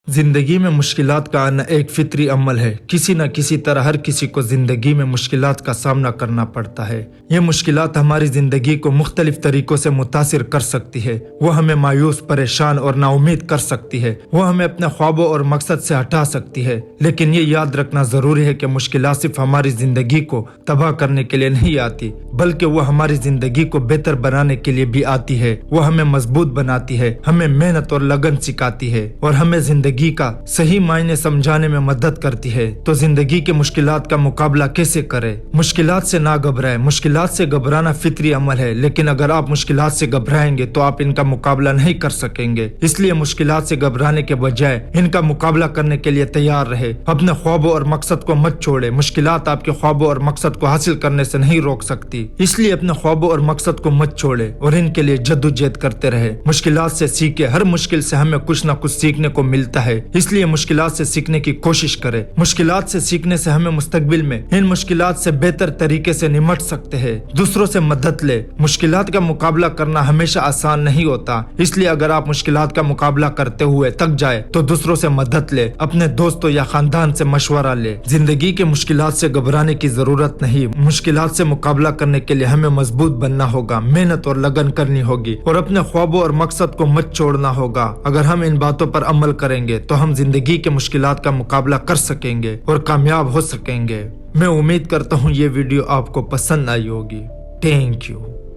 जिंदगी में मुश्किलात का आना एक फितरी अमल है। किसी न किसी तरह हर किसी को जिंदगी में मुश्किलात का सामना करना पड़ता है। ये मुश्किलात हमारी जिंदगी को मुख्तलिफ तरीकों से मुतासिर कर सकती है। वो हमें मायूस, परेशान और नाउमीद कर सकती है। वो हमें अपने ख्वाबों और मकसद से हटा सकती है। लेकिन ये याद रखना जरूरी है कि मुश्किलात सिर्फ हमारी जिंदगी को तबाह करने के लिए नहीं आती, बल्कि वो हमारी जिंदगी को बेहतर बनाने के लिए भी आती है। वो हमें मजबूत बनाती है, हमें मेहनत और लगन सिखाती है और हमें जिंदगी का सही मायने समझाने में मदद करती है। तो जिंदगी के मुश्किलात का मुकाबला कैसे करें? मुश्किलात से ना घबराएं। मुश्किलात से घबराना फितरी अमल है, लेकिन अगर आप मुश्किलात से घबराएंगे तो आप इनका मुकाबला नहीं कर सकेंगे। इसलिए मुश्किलात से घबराने के बजाय इनका मुकाबला करने के लिए तैयार रहे। अपने ख्वाबों और मकसद को मत छोड़े। मुश्किलात आपके ख्वाबों और मकसद को हासिल करने से नहीं रोक सकती, इसलिए अपने ख्वाबों और मकसद को मत छोड़े और इनके लिए जद्दोजहद करते रहे। मुश्किलात से सीखे। हर मुश्किल से हमें कुछ न कुछ सीखने को मिलता है, इसलिए मुश्किलात से सीखने की कोशिश करें। मुश्किलात से सीखने से हमें मुस्तकबिल में इन मुश्किलात से बेहतर तरीके से निपट सकते हैं। दूसरों से मदद ले। मुश्किलात का मुकाबला करना हमेशा आसान नहीं होता, इसलिए अगर आप मुश्किलात का मुकाबला करते हुए थक जाए तो दूसरों से मदद ले। अपने दोस्तों या खानदान से मशवरा ले। जिंदगी के मुश्किलात से घबराने की जरूरत नहीं। मुश्किलात से मुकाबला करने के लिए हमें मजबूत बनना होगा, मेहनत और लगन करनी होगी और अपने ख्वाबों और मकसद को मत छोड़ना होगा। अगर हम इन बातों पर अमल करेंगे तो हम जिंदगी के मुश्किलात का मुकाबला कर सकेंगे और कामयाब हो सकेंगे। मैं उम्मीद करता हूँ ये वीडियो आपको पसंद आई होगी। Thank you.